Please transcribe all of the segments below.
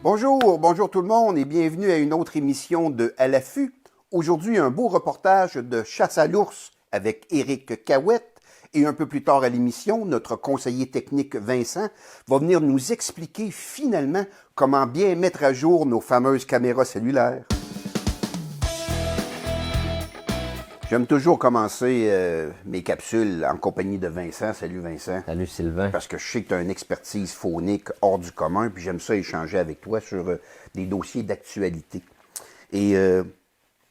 Bonjour tout le monde et bienvenue à une autre émission de À l'affût. Aujourd'hui, un beau reportage de chasse à l'ours avec Éric Cahouette. Et un peu plus tard à l'émission, notre conseiller technique Vincent va venir nous expliquer finalement comment bien mettre à jour nos fameuses caméras cellulaires. J'aime toujours commencer mes capsules en compagnie de Vincent. Salut Vincent. Salut Sylvain. Parce que je sais que tu as une expertise phonique hors du commun, puis j'aime ça échanger avec toi sur des dossiers d'actualité. Et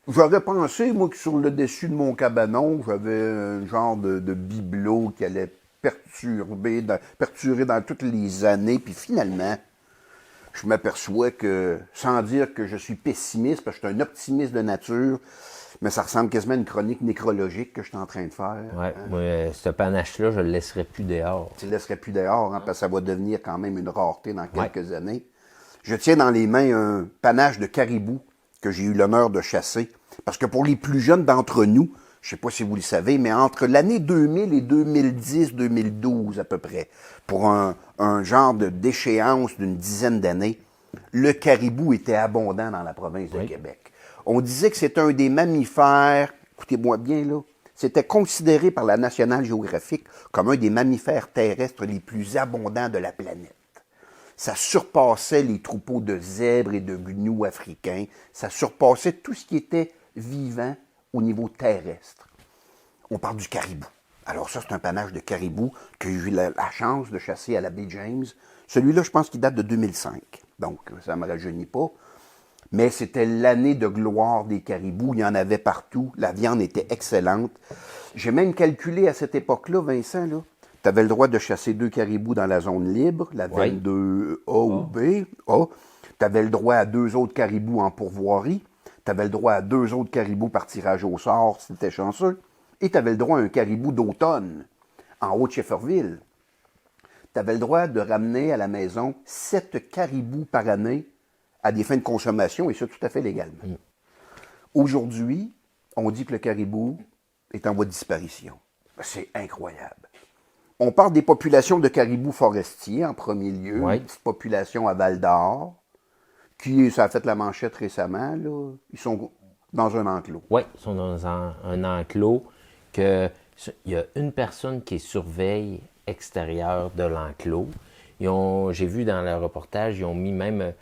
j'aurais pensé, moi, que sur le dessus de mon cabanon, j'avais un genre de bibelot qui allait perturber dans toutes les années, puis finalement, je m'aperçois que, sans dire que je suis pessimiste, parce que je suis un optimiste de nature, mais ça ressemble quasiment à une chronique nécrologique que je suis en train de faire. Oui, moi, ce panache-là, je ne le laisserai plus dehors. Tu ne le laisserais plus dehors, parce que ça va devenir quand même une rareté dans quelques années. Je tiens dans les mains un panache de caribou que j'ai eu l'honneur de chasser. Parce que pour les plus jeunes d'entre nous, je ne sais pas si vous le savez, mais entre l'année 2000 et 2010-2012 à peu près, pour un genre d'échéance d'une dizaine d'années, le caribou était abondant dans la province de Québec. On disait que c'était un des mammifères, écoutez-moi bien là, c'était considéré par la National Geographic comme un des mammifères terrestres les plus abondants de la planète. Ça surpassait les troupeaux de zèbres et de gnous africains, ça surpassait tout ce qui était vivant au niveau terrestre. On parle du caribou. Alors ça, c'est un panache de caribou que j'ai eu la chance de chasser à la baie James. Celui-là, je pense qu'il date de 2005, donc ça ne me rajeunit pas. Mais c'était l'année de gloire des caribous. Il y en avait partout. La viande était excellente. J'ai même calculé à cette époque-là, Vincent, là, tu avais le droit de chasser 2 caribous dans la zone libre, la 22A ou B. Tu avais le droit à 2 autres caribous en pourvoirie. Tu avais le droit à 2 autres caribous par tirage au sort, si tu étais chanceux. Et tu avais le droit à un caribou d'automne, en Haute-Chefferville. Tu avais le droit de ramener à la maison 7 caribous par année à des fins de consommation, et ça tout à fait légalement. Aujourd'hui, on dit que le caribou est en voie de disparition. C'est incroyable. On parle des populations de caribous forestiers en premier lieu, une petite population à Val-d'Or, ça a fait la manchette récemment, là. Ils sont dans un enclos. Oui, ils sont dans un enclos il y a une personne qui surveille extérieur de l'enclos. J'ai vu dans le reportage, ils ont mis même...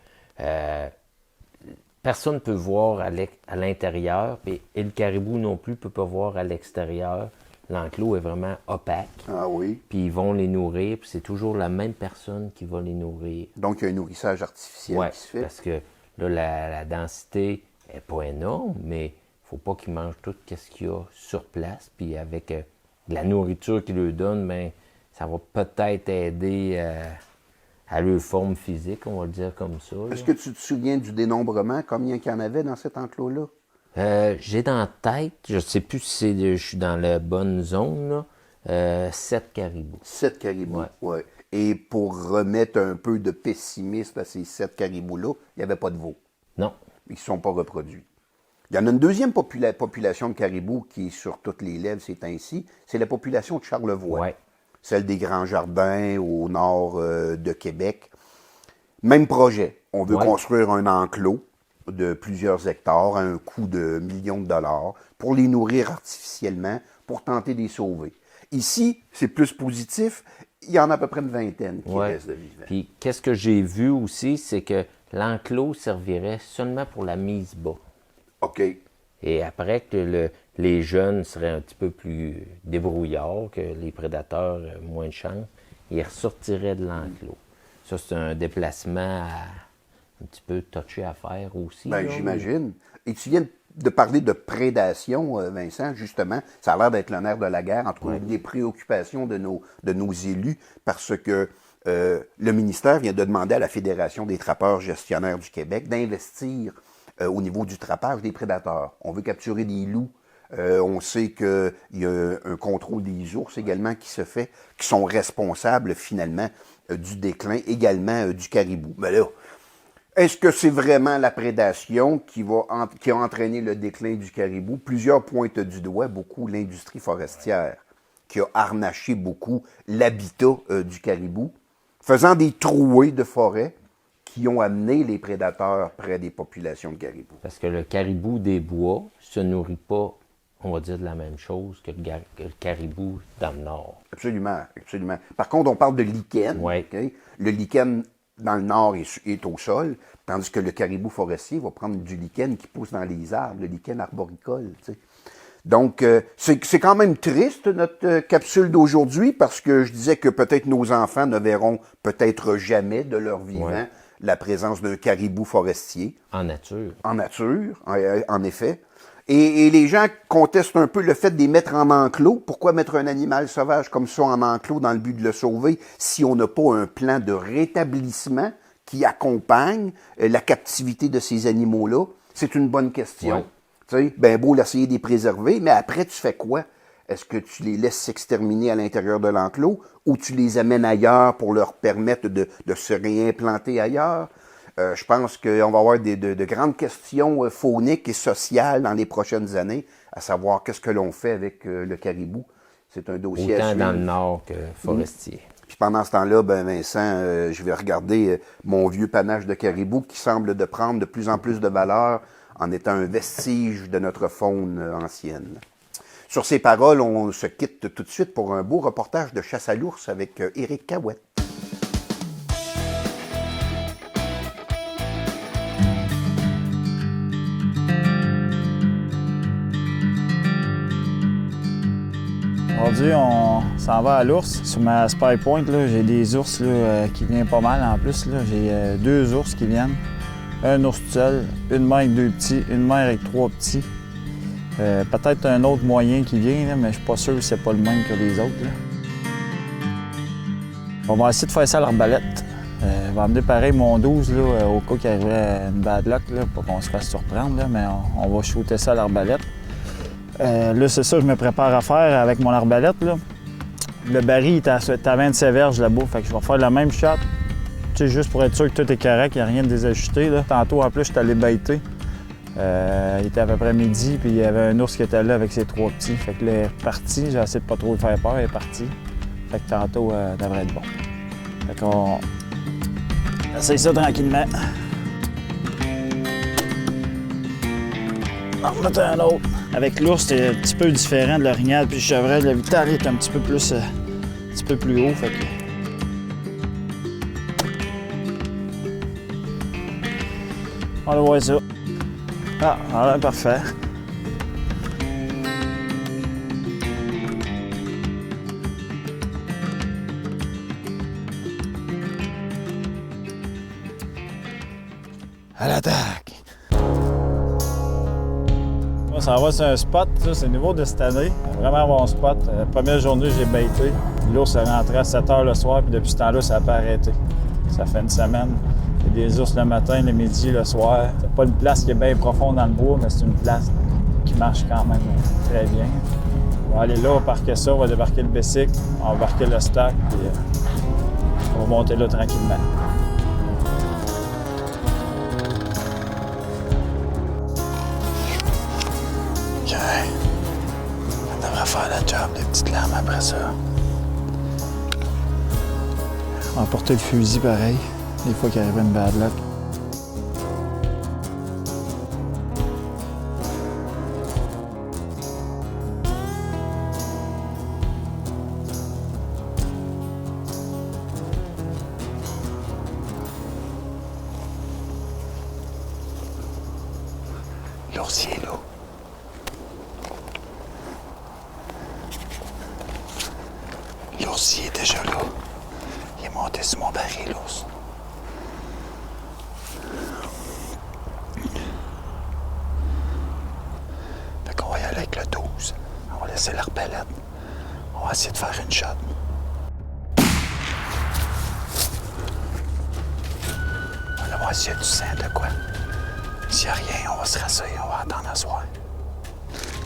personne ne peut voir à l'intérieur, et le caribou non plus ne peut pas voir à l'extérieur. L'enclos est vraiment opaque. Ah oui. Puis ils vont les nourrir, puis c'est toujours la même personne qui va les nourrir. Donc il y a un nourrissage artificiel qui se fait. Parce que là, la densité n'est pas énorme, mais il ne faut pas qu'ils mangent tout ce qu'il y a sur place. Puis avec de la nourriture qu'ils leur donnent, ben, ça va peut-être aider à leur forme physique, on va le dire comme ça. Est-ce que tu te souviens du dénombrement? Combien il y en avait dans cet enclos-là? J'ai dans la tête, je ne sais plus si je suis dans la bonne zone, là, 7 caribous. 7 caribous, oui. Et pour remettre un peu de pessimisme à ces 7 caribous-là, il n'y avait pas de veaux. Non. Ils ne sont pas reproduits. Il y en a une deuxième population de caribous qui est sur toutes les lèvres ces temps-ci, c'est la population de Charlevoix. Oui. Celle des Grands Jardins au nord de Québec. Même projet. On veut construire un enclos de plusieurs hectares à un coût de millions de dollars pour les nourrir artificiellement, pour tenter de les sauver. Ici, c'est plus positif. Il y en a à peu près une vingtaine qui restent de vivants. Puis, qu'est-ce que j'ai vu aussi, c'est que l'enclos servirait seulement pour la mise bas. OK. Et après que les jeunes seraient un petit peu plus débrouillards, que les prédateurs moins de chance, ils ressortiraient de l'enclos. Ça, c'est un déplacement un petit peu touché à faire aussi. Bien, j'imagine. Et tu viens de parler de prédation, Vincent, justement. Ça a l'air d'être le nerf de la guerre, en tout cas, une des préoccupations de nos élus, parce que le ministère vient de demander à la Fédération des trappeurs gestionnaires du Québec d'investir au niveau du trappage des prédateurs. On veut capturer des loups. On sait qu'il y a un contrôle des ours également qui se fait, qui sont responsables finalement du déclin également du caribou. Mais là, est-ce que c'est vraiment la prédation qui a entraîné le déclin du caribou? Plusieurs pointent du doigt, beaucoup l'industrie forestière, qui a harnaché beaucoup l'habitat du caribou, faisant des trouées de forêt qui ont amené les prédateurs près des populations de caribous. Parce que le caribou des bois se nourrit pas, on va dire, de la même chose que le caribou dans le nord. Absolument, absolument. Par contre, on parle de lichen. Ouais. OK? Le lichen, dans le nord, est au sol, tandis que le caribou forestier va prendre du lichen qui pousse dans les arbres, le lichen arboricole. Tu sais. Donc, c'est quand même triste, notre capsule d'aujourd'hui, parce que je disais que peut-être nos enfants ne verront peut-être jamais de leur vivant la présence d'un caribou forestier. En nature. En nature, en effet. Et les gens contestent un peu le fait de les mettre en enclos. Pourquoi mettre un animal sauvage comme ça en enclos dans le but de le sauver si on n'a pas un plan de rétablissement qui accompagne la captivité de ces animaux-là? C'est une bonne question. Ouais. Tu sais, ben beau l'essayer de les préserver, mais après, tu fais quoi? Est-ce que tu les laisses s'exterminer à l'intérieur de l'enclos ou tu les amènes ailleurs pour leur permettre de se réimplanter ailleurs? Je pense qu'on va avoir de grandes questions fauniques et sociales dans les prochaines années, à savoir qu'est-ce que l'on fait avec le caribou. C'est un dossier à Autant suivre. dans le nord que forestier. Puis pendant ce temps-là, ben Vincent, je vais regarder mon vieux panache de caribou qui semble de prendre de plus en plus de valeur en étant un vestige de notre faune ancienne. Sur ces paroles, on se quitte tout de suite pour un beau reportage de chasse à l'ours avec Éric Cahouette. Aujourd'hui, on s'en va à l'ours. Sur ma Spy Point, là, j'ai des ours là, qui viennent pas mal en plus. Là. J'ai 2 ours qui viennent. Un ours tout seul, une mère avec 2 petits, une mère avec 3 petits. Peut-être un autre moyen qui vient, là, mais je suis pas sûr que c'est pas le même que les autres. Là. On va essayer de faire ça à l'arbalète. Je vais emmener pareil mon 12 là, au cas qu'il arriverait une bad luck, là, pour qu'on se fasse surprendre, là, mais on va shooter ça à l'arbalète. Là, c'est ça que je me prépare à faire avec mon arbalète. Là. Le baril est à 27 verges là-bas, fait que je vais faire le même shot. Tu sais, juste pour être sûr que tout est correct, qu'il n'y a rien de désajusté. Là. Tantôt, en plus, je suis allé baiter. Il était à peu près midi, puis il y avait un ours qui était là avec ses 3 petits. Fait que là, il est parti. J'ai essayé de pas trop lui faire peur, il est parti. Fait que tantôt, ça devrait être bon. Fait qu'on essaye ça tranquillement. On va mettre un autre. Avec l'ours, c'est un petit peu différent de l'orignal puis le chevreuil. Le vital est un petit peu plus haut. Fait que... On va voir ça. Ah, voilà, parfait. À l'attaque! Ça va, c'est un spot, ça, c'est nouveau de cette année. Vraiment bon spot. La première journée, j'ai baité. L'ours est rentré à 7 h le soir, puis depuis ce temps-là, ça n'a pas arrêté. Ça fait une semaine. Il y a des ours le matin, le midi, le soir. C'est pas une place qui est bien profonde dans le bois, mais c'est une place qui marche quand même très bien. On va aller là, on va parquer ça, on va débarquer le bicycle, on va embarquer le stock, puis on va monter là tranquillement. OK. On devrait faire la job des petites lames après ça. On va porter le fusil pareil, des fois qu'il arrive une bad luck. L'ours est là. L'ours est déjà là. Il est monté sur mon baril, l'ours. Fait qu'on va y aller avec le 12. On va laisser l'arbalète. On va essayer de faire une shot. On va essayer du sang de quoi. S'il n'y a rien, on va se rassurer, on va attendre à soir.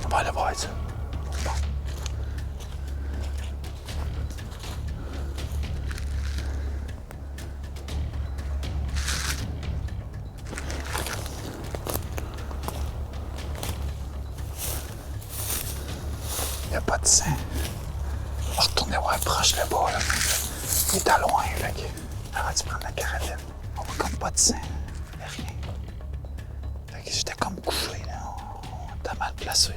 On va aller voir ça. Bon. Il n'y a pas de sang. On va retourner voir proche là-bas. Là. Il est à loin, là. On va prendre la carabine. On va comme pas de sang, rien. Fait que j'étais comme couché, là. On était mal placé.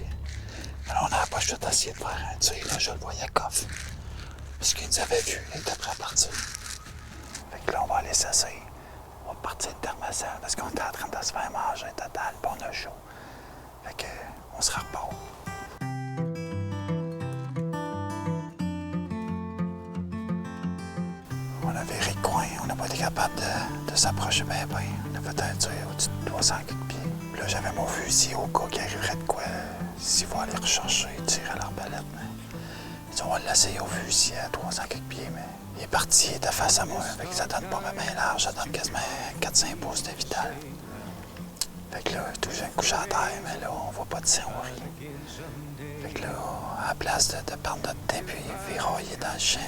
Mais là, on n'avait pas le choix d'essayer de faire un tir, là. Je le voyais coffre. Parce qu'ils nous avaient vus, ils étaient prêts à partir. Fait que là, on va aller s'asseoir. On va partir de Thermacell parce qu'on était en train de se faire manger total, puis on a chaud. Fait que, on se repart. On a viré le coin, on n'a pas été capable de s'approcher bien. On a fait un tir au-dessus de 300 pieds. Puis là, j'avais mon fusil au cas qu'il arriverait de quoi. S'il va aller rechercher, tirer à l'arbalète. Mais on va l'essayer au fusil à 300 pieds, mais il est parti, il était face à moi. Fait que ça donne pas bien large, ça donne quasiment 4-5 pouces de vital. Fait que là, tout j'ai un couche à terre, mais là, on voit pas de sang ou rien. Fait que là, à la place de perdre notre temps puis viroyer dans le champ,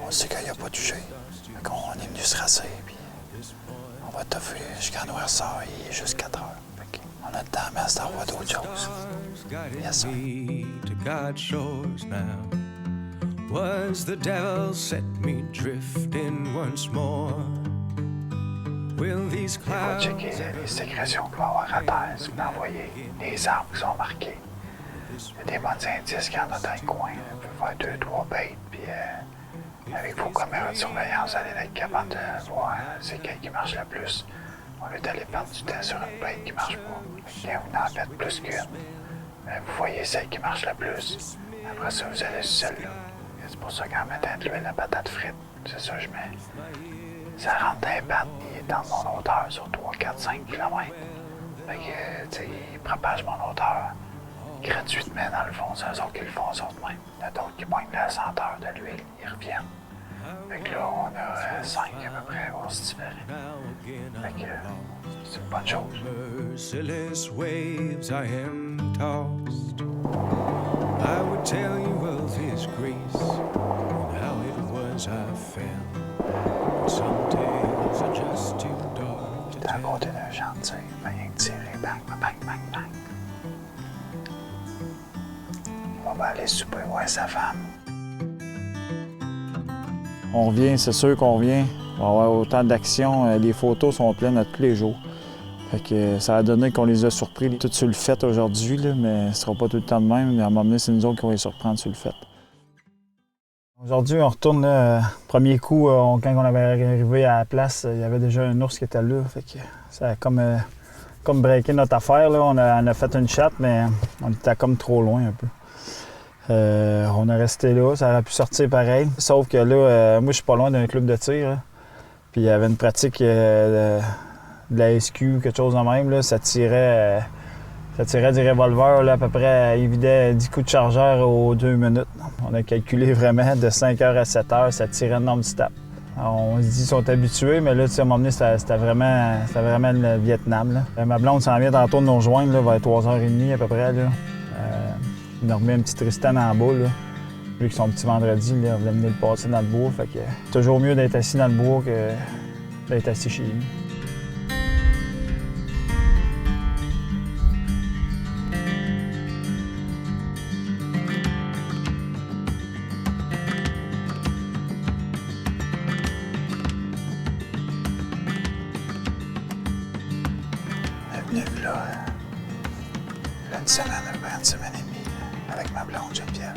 on sait qu'il n'y a pas touché. Fait qu'on est venu se rasser, puis on va toffer jusqu'à noirceur, il est juste 4 heures. Fait qu'on a le temps, mais à ce temps, on voit d'autres choses. Yes, sir. To God's shores now. Was the devil set me drifting once more? Will these On va clouds checker les sécrétions qu'il va y avoir à terre, si vous l'envoyez, les arbres qui sont marqués. Il y a des bons indices qu'il y en a dans le coin. Vous pouvez faire 2-3 bêtes, puis avec vos caméras de surveillance, vous allez être capable de voir c'est quelle qui marche le plus. Au lieu d'aller perdre du temps sur une bête qui marche pas. Quand vous en faites plus qu'une, vous voyez celle qui marche le plus. Après ça, vous allez sur celle-là. C'est pour ça qu'en mettant de l'huile à patate frite, c'est ça que je mets. Ça rentre dans les pattes, il est dans mon hauteur sur 3, 4, 5 km. Fait que, tu sais, il propage mon hauteur gratuitement dans le fond. C'est eux autres qui le font, eux autres même. Il y en a d'autres qui pognent la senteur de l'huile, ils reviennent. Fait que là, on a 5 à peu près, voir si c'est différent. Fait que, c'est une bonne chose. merciless waves I am tossed? I would tell you of His grace and how it was I fell. But some tales are just too dark to J'étais à tell. côté d'un chantier, ben rien que tirer, bang, bang, bang, bang. On va aller souper voir sa femme. On revient, c'est sûr qu'on revient. On va avoir autant d'action. Les photos sont pleines à tous les jours. Fait que ça a donné qu'on les a surpris tout sur le fait aujourd'hui, là, mais ce sera pas tout le temps de même. À un moment donné, c'est nous autres qui vont les surprendre sur le fait. Aujourd'hui, on retourne. Là, premier coup, quand on avait arrivé à la place, il y avait déjà un ours qui était là. Fait que ça a comme breaké notre affaire. Là. On a fait une chatte, mais on était comme trop loin un peu. On est resté là, ça aurait pu sortir pareil. Sauf que là, moi, je suis pas loin d'un club de tir. Là. Puis il y avait une pratique de la SQ ou quelque chose de même. Là. Ça tirait des revolvers là, à peu près. Il vidait 10 coups de chargeur aux 2 minutes. On a calculé vraiment de 5 heures à 7 heures, ça tirait un nombre de tapes. On se dit qu'ils sont habitués, mais là, à un moment donné, c'était vraiment le Vietnam. Là. Ma blonde s'en vient tantôt de nous rejoindre là, vers 3h30 à peu près. Là. Il nous remet un petit Tristan en bas, là. Vu que son petit vendredi, là, on voulait venir le passer dans le bois. Fait que toujours mieux d'être assis dans le bois que d'être assis chez lui. On est venu là, une semaine, une semaine et demie. Avec ma blonde Geneviève.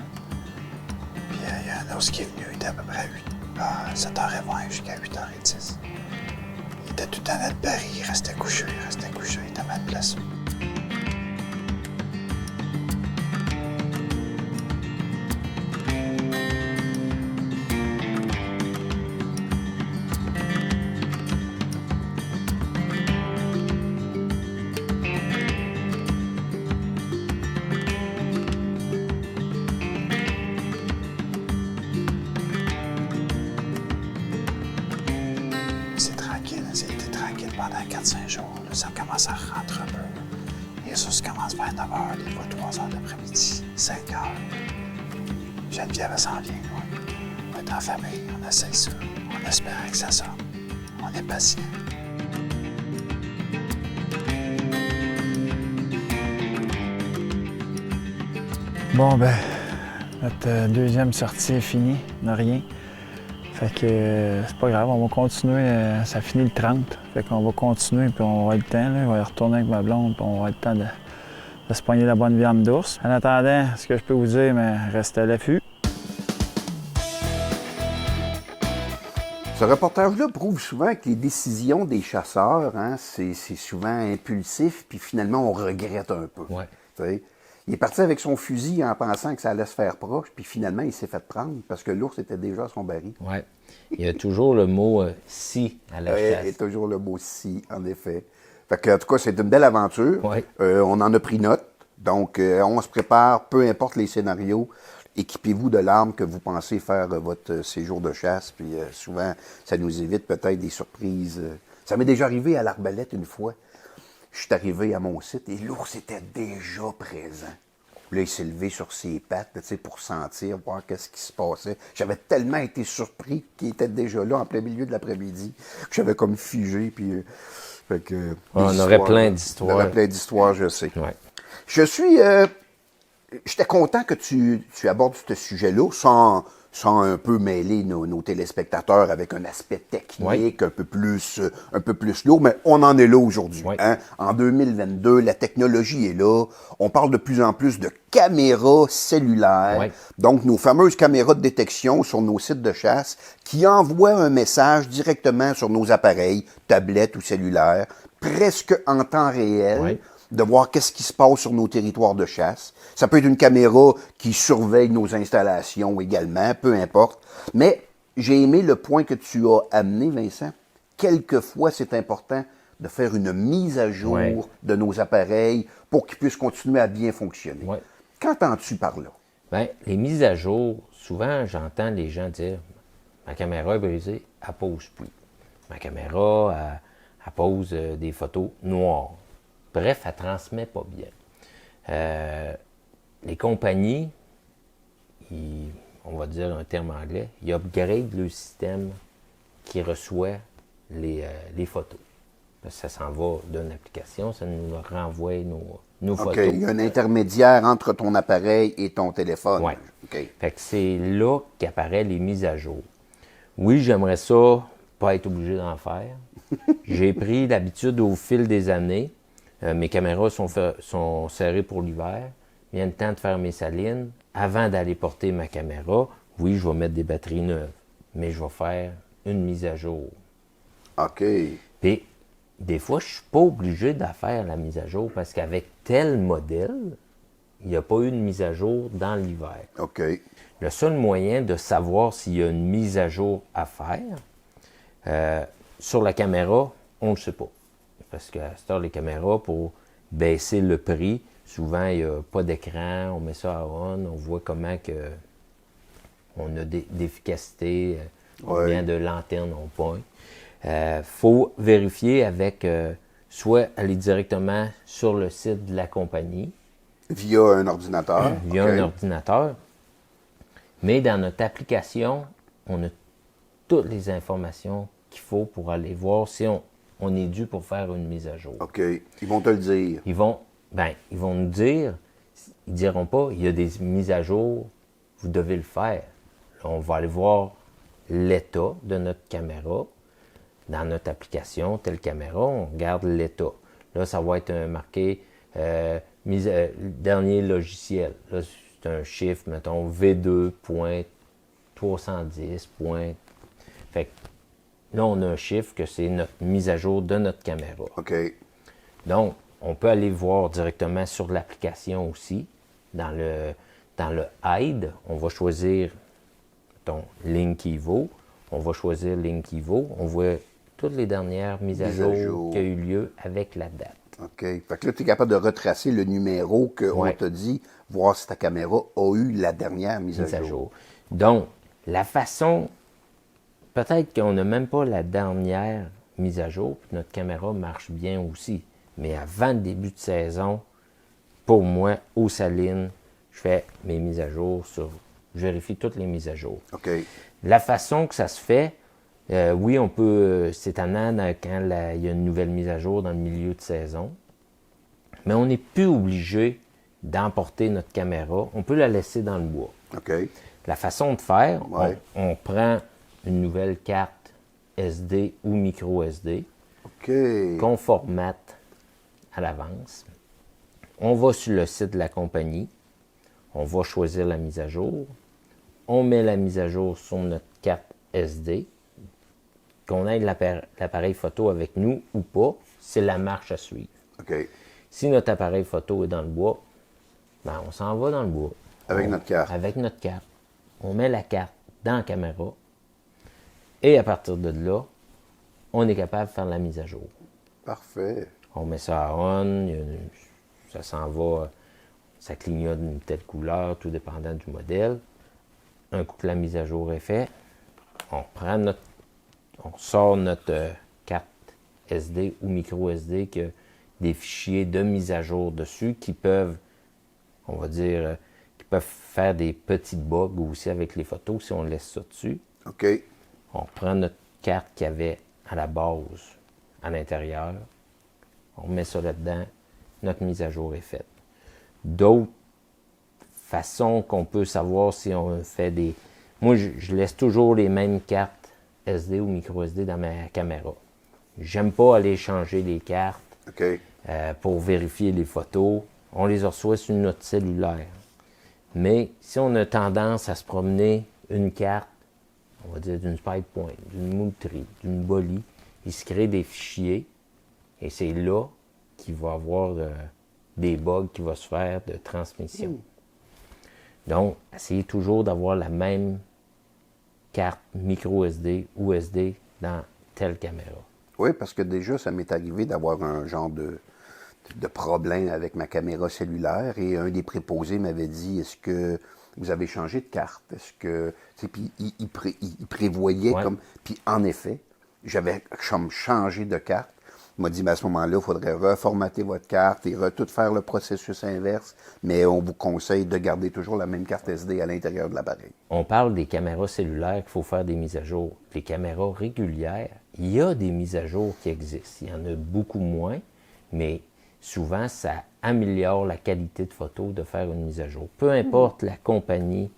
Puis il y a un ours qui est venu, il était à peu près 7h20 jusqu'à 8h10. Il était tout le temps dans le baril, il restait couché, il était mal placé. C'était tranquille pendant 4-5 jours. Là, ça commence à rentrer un peu. Les ours commencent vers 9h, des fois 3h de l'après-midi, 5h. Geneviève s'en vient. Ouais. On est en famille, on essaie ça. On espère que ça sorte. On est patient. Bon, ben, notre deuxième sortie est finie. On n'a rien. Fait que c'est pas grave, on va continuer. Ça finit le 30. Fait qu'on va continuer, puis on va avoir le temps. Là, on va retourner avec ma blonde, puis on va avoir le temps de se pogner la bonne viande d'ours. En attendant, ce que je peux vous dire, mais restez à l'affût. Ce reportage-là prouve souvent que les décisions des chasseurs, hein, c'est souvent impulsif, puis finalement, on regrette un peu. Ouais. T'sais. Il est parti avec son fusil en pensant que ça allait se faire proche, puis finalement, il s'est fait prendre parce que l'ours était déjà à son baril. Oui. Il y a toujours le mot si à la chasse. Et toujours le mot si, en effet. Fait que, en tout cas, c'est une belle aventure. Ouais. On en a pris note. Donc, on se prépare, peu importe les scénarios. Équipez-vous de l'arme que vous pensez faire votre séjour de chasse. Puis souvent, ça nous évite peut-être des surprises. Ça m'est déjà arrivé à l'arbalète une fois. Je suis arrivé à mon site et l'ours était déjà présent. Là, il s'est levé sur ses pattes, tu sais, pour sentir, voir qu'est-ce qui se passait. J'avais tellement été surpris qu'il était déjà là en plein milieu de l'après-midi que j'avais comme figé. Puis, fait que, On aurait plein d'histoires. On aurait plein d'histoires, je sais. Ouais. Je suis... J'étais content que tu abordes ce sujet-là sans un peu mêler nos téléspectateurs avec un aspect technique un peu plus lourd, mais on en est là aujourd'hui. Oui. Hein? En 2022, la technologie est là. On parle de plus en plus de caméras cellulaires. Oui. Donc, nos fameuses caméras de détection sur nos sites de chasse qui envoient un message directement sur nos appareils, tablettes ou cellulaires, presque en temps réel. Oui. De voir qu'est-ce qui se passe sur nos territoires de chasse. Ça peut être une caméra qui surveille nos installations également, peu importe. Mais j'ai aimé le point que tu as amené, Vincent. Quelquefois, c'est important de faire une mise à jour de nos appareils pour qu'ils puissent continuer à bien fonctionner. Oui. Qu'entends-tu par là? Bien, les mises à jour, souvent, j'entends les gens dire « Ma caméra est brisée, elle pose plus. Ma caméra, elle pose des photos noires. » Bref, elle ne transmet pas bien. Les compagnies, on va dire un terme anglais, ils upgrade le système qui reçoit les photos. Parce que ça s'en va d'une application, ça nous renvoie nos photos. OK, il y a un intermédiaire entre ton appareil et ton téléphone. Oui. OK. Fait que c'est là qu'apparaissent les mises à jour. Oui, j'aimerais ça, pas être obligé d'en faire. J'ai pris l'habitude au fil des années. Mes caméras sont serrées pour l'hiver. Il y a le temps de faire mes salines. Avant d'aller porter ma caméra, oui, je vais mettre des batteries neuves, mais je vais faire une mise à jour. OK. Puis, des fois, je ne suis pas obligé de faire la mise à jour parce qu'avec tel modèle, il n'y a pas eu de mise à jour dans l'hiver. OK. Le seul moyen de savoir s'il y a une mise à jour à faire, sur la caméra, on ne le sait pas. Parce qu'à cette heure, les caméras, pour baisser le prix, souvent, il n'y a pas d'écran, on met ça à on voit comment que on a d'efficacité, combien de lanternes on pointe. Faut vérifier avec, soit aller directement sur le site de la compagnie. Via un ordinateur. Via OK. un ordinateur. Mais dans notre application, on a toutes les informations qu'il faut pour aller voir si on est dû pour faire une mise à jour. OK. Ils vont te le dire. Ils vont nous dire, ils diront pas, il y a des mises à jour, vous devez le faire. Là, on va aller voir l'état de notre caméra. Dans notre application, telle caméra, on regarde l'état. Là, ça va être marqué dernier logiciel. Là, c'est un chiffre, mettons, V2.310. Fait que là, on a un chiffre que c'est notre mise à jour de notre caméra. OK. Donc, on peut aller voir directement sur l'application aussi. Dans le Hide, on va choisir Linkivo. On va choisir Linkivo. On voit toutes les dernières mises à jour qui ont eu lieu avec la date. OK. Fait que là, tu es capable de retracer le numéro qu'on t'a dit, voir si ta caméra a eu la dernière mise à jour. Donc, la façon, peut-être qu'on n'a même pas la dernière mise à jour, puis notre caméra marche bien aussi. Mais avant le début de saison, pour moi, aux salines, je fais mes mises à jour je vérifie toutes les mises à jour. OK. La façon que ça se fait, oui, on peut, c'est étonnant quand il y a une nouvelle mise à jour dans le milieu de saison, mais on n'est plus obligé d'emporter notre caméra. On peut la laisser dans le bois. OK. La façon de faire, on prend une nouvelle carte SD ou micro SD OK. qu'on formate à l'avance. On va sur le site de la compagnie, on va choisir la mise à jour, on met la mise à jour sur notre carte SD, qu'on ait l'appareil photo avec nous ou pas, c'est la marche à suivre. OK. Si notre appareil photo est dans le bois, ben on s'en va dans le bois. Avec notre carte. Avec notre carte. On met la carte dans la caméra et à partir de là, on est capable de faire la mise à jour. Parfait. On met ça à on, ça s'en va, ça clignote d'une telle couleur, tout dépendant du modèle. Un coup que la mise à jour est faite, on sort notre carte SD ou micro SD qui a des fichiers de mise à jour dessus qui peuvent, on va dire, qui peuvent faire des petits bugs aussi avec les photos si on laisse ça dessus. OK. On prend notre carte qu'il y avait à la base, à l'intérieur, on met ça là-dedans, notre mise à jour est faite. D'autres façons qu'on peut savoir si on fait des... Moi, je laisse toujours les mêmes cartes SD ou micro SD dans ma caméra. J'aime pas aller changer les cartes OK. pour vérifier les photos. On les reçoit sur notre cellulaire. Mais si on a tendance à se promener une carte, on va dire d'une Spike Point, d'une Moultrie, d'une Bolie, il se crée des fichiers et c'est là qu'il va y avoir des bugs qui vont se faire de transmission. Donc, essayez toujours d'avoir la même carte micro SD ou SD dans telle caméra. Oui, parce que déjà, ça m'est arrivé d'avoir un genre de problème avec ma caméra cellulaire et un des préposés m'avait dit, est-ce que vous avez changé de carte? Est-ce que... Puis il prévoyait Ouais. comme... Puis en effet, j'avais changé de carte. Il m'a dit, mais à ce moment-là, il faudrait reformater votre carte et tout faire le processus inverse, mais on vous conseille de garder toujours la même carte SD à l'intérieur de l'appareil. On parle des caméras cellulaires qu'il faut faire des mises à jour. Les caméras régulières, il y a des mises à jour qui existent. Il y en a beaucoup moins, mais souvent, ça améliore la qualité de photo de faire une mise à jour. Peu importe la compagnie,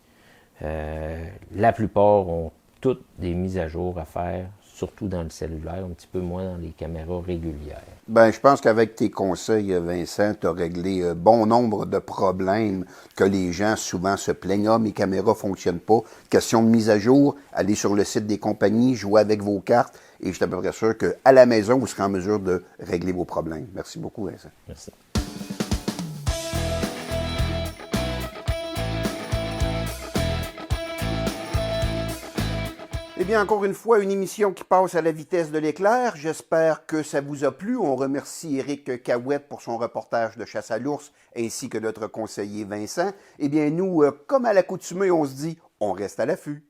la plupart ont toutes des mises à jour à faire, surtout dans le cellulaire, un petit peu moins dans les caméras régulières. Ben, je pense qu'avec tes conseils, Vincent, tu as réglé bon nombre de problèmes que les gens souvent se plaignent. Ah, mes caméras ne fonctionnent pas. Question de mise à jour, allez sur le site des compagnies, jouez avec vos cartes et je suis à peu près sûr qu'à la maison, vous serez en mesure de régler vos problèmes. Merci beaucoup, Vincent. Merci. Eh bien, encore une fois, une émission qui passe à la vitesse de l'éclair. J'espère que ça vous a plu. On remercie Éric Cahouette pour son reportage de chasse à l'ours, ainsi que notre conseiller Vincent. Eh bien, nous, comme à l'accoutumée, on se dit, on reste à l'affût.